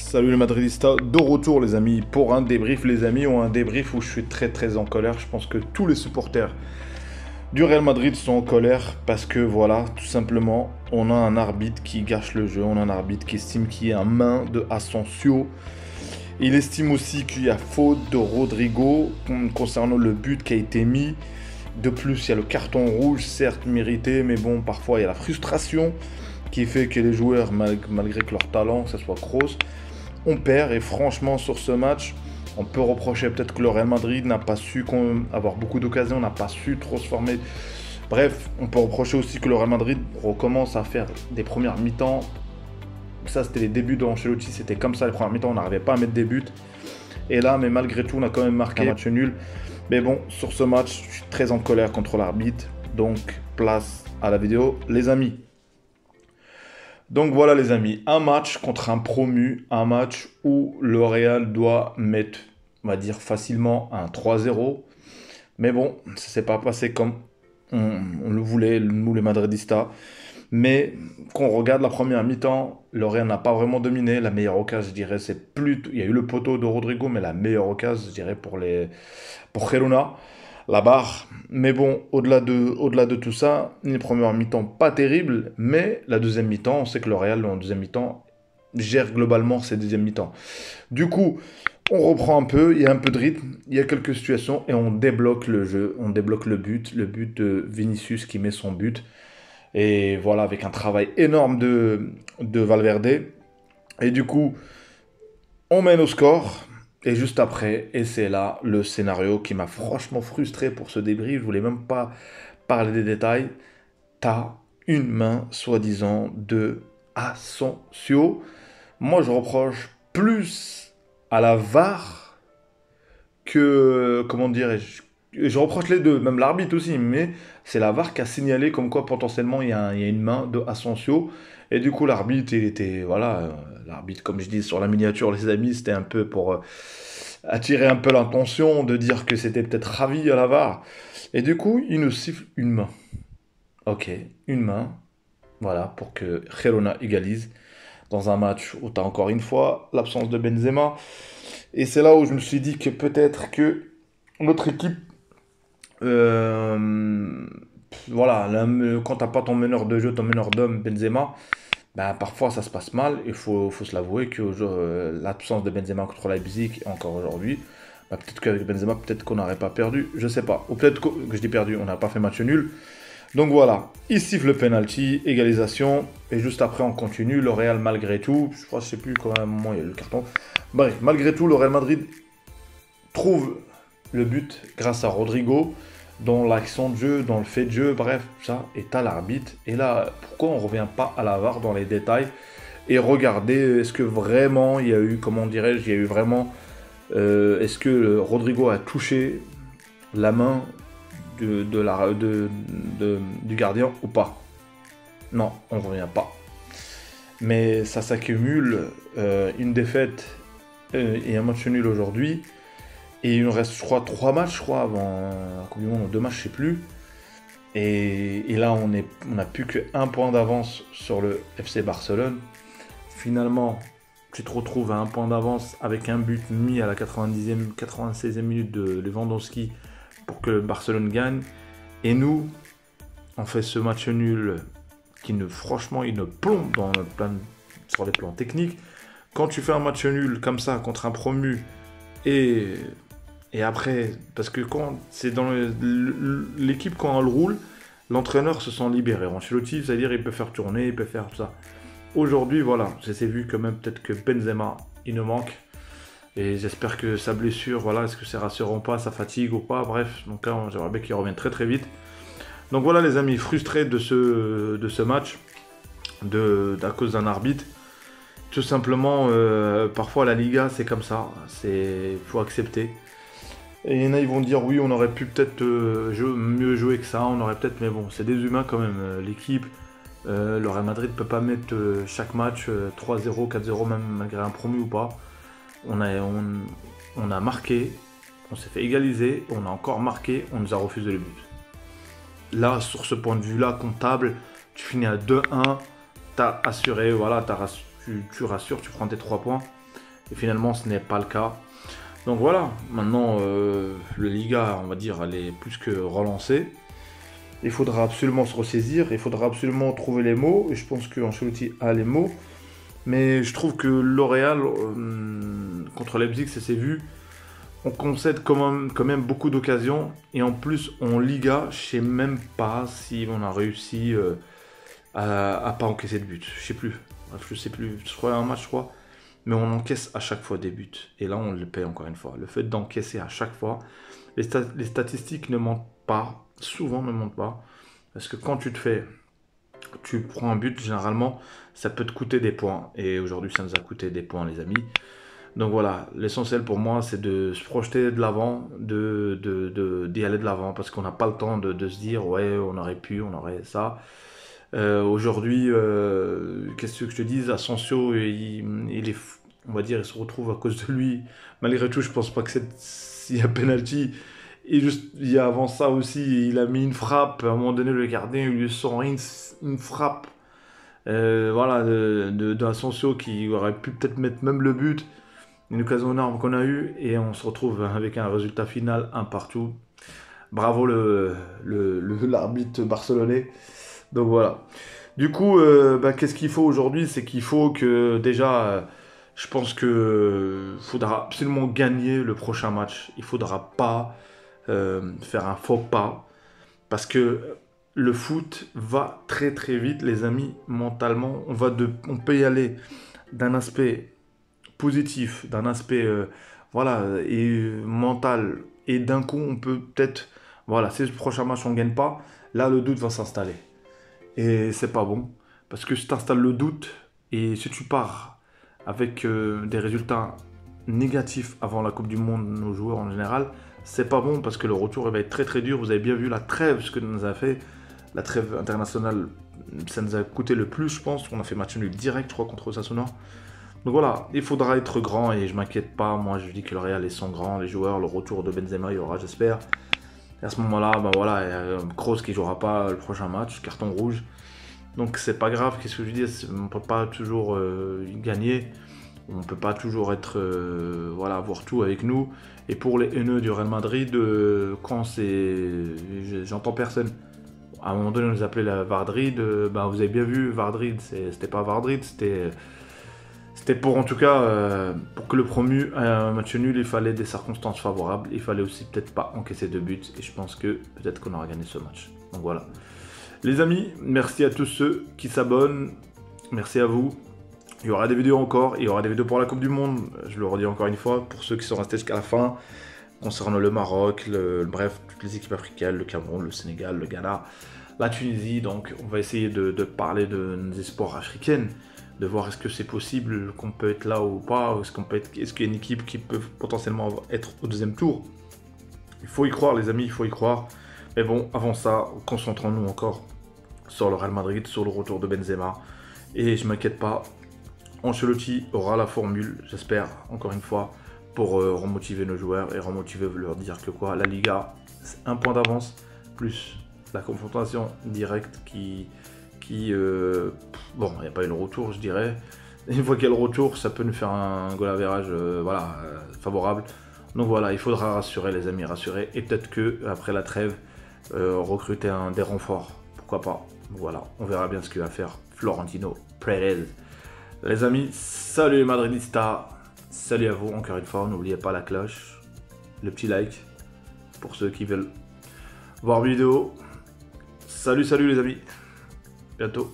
Salut les Madridistas, de retour les amis pour un débrief les amis, ou un débrief où je suis très en colère. Je pense que tous les supporters du Real Madrid sont en colère parce que voilà, tout simplement, on a un arbitre qui gâche le jeu, on a un arbitre qui estime qu'il y a main de Asensio. Il estime aussi qu'il y a faute de Rodrigo concernant le but qui a été mis. De plus, il y a le carton rouge, certes mérité, mais bon, parfois il y a la frustration qui fait que les joueurs, malgré que leur talent, que ce soit Kroos, on perd. Et franchement, sur ce match, on peut reprocher peut-être que le Real Madrid n'a pas su avoir beaucoup d'occasions, n'a pas su trop se former. Bref, on peut reprocher aussi que le Real Madrid recommence à faire des premières mi-temps. Ça, c'était les débuts d'Ancelotti, c'était comme ça les premières mi-temps, on n'arrivait pas à mettre des buts. Et là, mais malgré tout, on a quand même marqué un match nul. Mais bon, sur ce match, je suis très en colère contre l'arbitre. Donc, place à la vidéo, les amis. Donc voilà les amis, un match contre un promu, un match où le Real doit mettre, on va dire facilement, un 3-0. Mais bon, ça ne s'est pas passé comme on le voulait, nous les Madridistas. Mais quand on regarde la première mi-temps, le Real n'a pas vraiment dominé. La meilleure occasion, je dirais, c'est plutôt... Il y a eu le poteau de Rodrigo, mais la meilleure occasion, je dirais, pour Girona, la barre. Mais bon, au-delà de tout ça, une première mi-temps pas terrible, mais la deuxième mi-temps, on sait que le Real, en deuxième mi-temps, gère globalement ses deuxièmes mi-temps. Du coup, on reprend un peu, il y a un peu de rythme, il y a quelques situations, et on débloque le jeu, on débloque le but de Vinicius qui met son but. Et voilà, avec un travail énorme de Valverde. Et du coup, on mène au score. Et juste après, et c'est là le scénario qui m'a franchement frustré pour ce débrief. Je voulais même pas parler des détails. T'as une main, soi-disant, de Asensio. Moi, je reproche plus à la VAR que, comment dirais-je, je reproche les deux, même l'arbitre aussi, mais c'est la VAR qui a signalé comme quoi potentiellement il y a une main de Asensio. Et du coup, l'arbitre, il était, voilà, l'arbitre, comme je dis sur la miniature, les amis, c'était un peu pour attirer un peu l'attention, de dire que c'était peut-être ravi à la VAR. Et du coup, il nous siffle une main. Ok, une main, voilà, pour que Girona égalise dans un match où tu as encore une fois l'absence de Benzema. Et c'est là où je me suis dit que peut-être que notre équipe euh, voilà, quand t'as pas ton meneur de jeu, ton meneur d'homme, Benzema, bah, parfois ça se passe mal. Il faut se l'avouer que l'absence de Benzema contre Leipzig, encore aujourd'hui, bah, peut-être qu'avec Benzema, peut-être qu'on n'aurait pas perdu, je sais pas. Ou peut-être que je dis perdu, on n'a pas fait match nul. Donc voilà, il siffle le penalty, égalisation, et juste après on continue. Le Real, malgré tout, je crois, je sais plus quand même, un moment il y a eu le carton. Bref, malgré tout, le Real Madrid trouve le but grâce à Rodrigo, dans l'action de jeu, dans le fait de jeu, bref, ça, et à l'arbitre. Et là, pourquoi on ne revient pas à la VAR dans les détails et regarder, est-ce que vraiment il y a eu, comment dirais-je, il y a eu vraiment, est-ce que Rodrigo a touché la main du gardien ou pas? Non, on ne revient pas. Mais ça s'accumule, une défaite et un match nul aujourd'hui. Et il nous reste, je crois, 3 matchs, je crois, avant la Coupe du Monde, 2 matchs, je sais plus. Et là, on n'a plus qu'un point d'avance sur le FC Barcelone. Finalement, tu te retrouves à un point d'avance avec un but mis à la 90e, 96e minute de Lewandowski pour que Barcelone gagne. Et nous, on fait ce match nul qui, franchement, il nous plombe sur les plans techniques. Quand tu fais un match nul comme ça contre un promu et après, parce que quand c'est dans l'équipe, quand elle roule, l'entraîneur se sent libéré. Ancelotti, c'est-à-dire il peut faire tourner, il peut faire tout ça. Aujourd'hui, voilà, j'ai vu quand même peut-être que Benzema, il nous manque. Et j'espère que sa blessure, voilà, est-ce que c'est rassurant pas, sa fatigue ou pas, bref. Donc là, j'aimerais bien qu'il revienne très vite. Donc voilà les amis, frustrés de ce match, à cause d'un arbitre. Tout simplement, parfois la Liga, c'est comme ça, il faut accepter. Et il y en a, ils vont dire oui, on aurait pu peut-être mieux jouer que ça, on aurait peut-être, mais bon, c'est des humains quand même. L'équipe, le Real Madrid ne peut pas mettre chaque match 3-0, 4-0, même malgré un promu ou pas. On a marqué, on s'est fait égaliser, on a encore marqué, on nous a refusé le but. Là, sur ce point de vue-là, comptable, tu finis à 2-1, t'as assuré, voilà, tu rassures, tu prends tes 3 points. Et finalement, ce n'est pas le cas. Donc voilà, maintenant, le Liga, on va dire, elle est plus que relancée. Il faudra absolument se ressaisir, il faudra absolument trouver les mots. Et je pense que Ancelotti a les mots. Mais je trouve que L'Oréal, contre Leipzig, ça s'est vu. On concède quand même beaucoup d'occasions. Et en plus, en Liga, je sais même pas si on a réussi à pas encaisser de but. Je sais plus. Bref, je sais plus. Je crois un match, je crois. Mais on encaisse à chaque fois des buts. Et là, on le paye encore une fois. Le fait d'encaisser à chaque fois, les statistiques ne mentent pas. Souvent ne mentent pas. Parce que quand tu prends un but, généralement, ça peut te coûter des points. Et aujourd'hui, ça nous a coûté des points, les amis. Donc voilà, l'essentiel pour moi, c'est de se projeter de l'avant, d'y aller de l'avant, parce qu'on n'a pas le temps de se dire, ouais, on aurait pu, on aurait ça. Aujourd'hui, qu'est-ce que je te dis, Asensio, il est, on va dire, il se retrouve à cause de lui. Malgré tout, je pense pas que s'il y a penalty. Et juste, il y a avant ça aussi, il a mis une frappe. À un moment donné, le gardien il lui sort une frappe. Voilà, d'Asensio qui aurait pu peut-être mettre même le but. Une occasion énorme qu'on a eue. Et on se retrouve avec un résultat final, un partout. Bravo l'arbitre barcelonais. Donc voilà. Du coup, qu'est-ce qu'il faut aujourd'hui? C'est qu'il faut que déjà, je pense que faudra absolument gagner le prochain match. Il faudra pas faire un faux pas parce que le foot va très très vite, les amis. Mentalement, on peut y aller d'un aspect positif, d'un aspect voilà et mental, et d'un coup, on peut peut-être voilà, si le prochain match on gagne pas, là le doute va s'installer. Et c'est pas bon. Parce que si tu installes le doute et si tu pars avec des résultats négatifs avant la Coupe du Monde, nos joueurs en général, c'est pas bon parce que le retour il va être très très dur. Vous avez bien vu la trêve, ce que nous a fait. La trêve internationale, ça nous a coûté le plus, je pense. On a fait match nul direct, je crois, contre Osasuna. Donc voilà, il faudra être grand et je m'inquiète pas. Moi, je dis que le Real, ils sont grands, les joueurs. Le retour de Benzema, il y aura, j'espère. Et à ce moment-là, voilà, il y a Kroos qui jouera pas le prochain match, carton rouge. Donc c'est pas grave, qu'est-ce que je dis, on peut pas toujours gagner, on peut pas toujours être, voilà, avoir tout avec nous. Et pour les haineux du Real Madrid, quand j'entends personne. À un moment donné, on nous appelait la Vardrid, vous avez bien vu, Vardrid, c'était pas Vardrid, c'était pour en tout cas, pour que le promu ait un match nul, il fallait des circonstances favorables, il fallait aussi peut-être pas encaisser de buts, et je pense que peut-être qu'on aura gagné ce match. Donc voilà. Les amis, merci à tous ceux qui s'abonnent, merci à vous. Il y aura des vidéos encore, il y aura des vidéos pour la Coupe du Monde, je le redis encore une fois, pour ceux qui sont restés jusqu'à la fin, concernant le Maroc, bref, toutes les équipes africaines, le Cameroun, le Sénégal, le Ghana, la Tunisie. Donc on va essayer de parler de nos espoirs africaines, de voir est-ce que c'est possible qu'on peut être là ou pas, est-ce qu'il y a une équipe qui peut potentiellement être au deuxième tour. Il faut y croire les amis, il faut y croire. Mais bon, avant ça, concentrons-nous encore sur le Real Madrid, sur le retour de Benzema. Et je ne m'inquiète pas, Ancelotti aura la formule, j'espère, encore une fois, pour remotiver nos joueurs et remotiver, leur dire que quoi, la Liga, c'est un point d'avance, plus la confrontation directe bon, il n'y a pas eu le retour, je dirais. Une fois qu'il y a le retour, ça peut nous faire un goal average favorable. Donc voilà, il faudra rassurer les amis, rassurer. Et peut-être que après la trêve, recruter des renforts. Pourquoi pas. Voilà, on verra bien ce qu'il va faire Florentino Pérez. Les amis, salut les Madridistas. Salut à vous encore une fois. N'oubliez pas la cloche, le petit like pour ceux qui veulent voir vidéo. Salut les amis. Bientôt.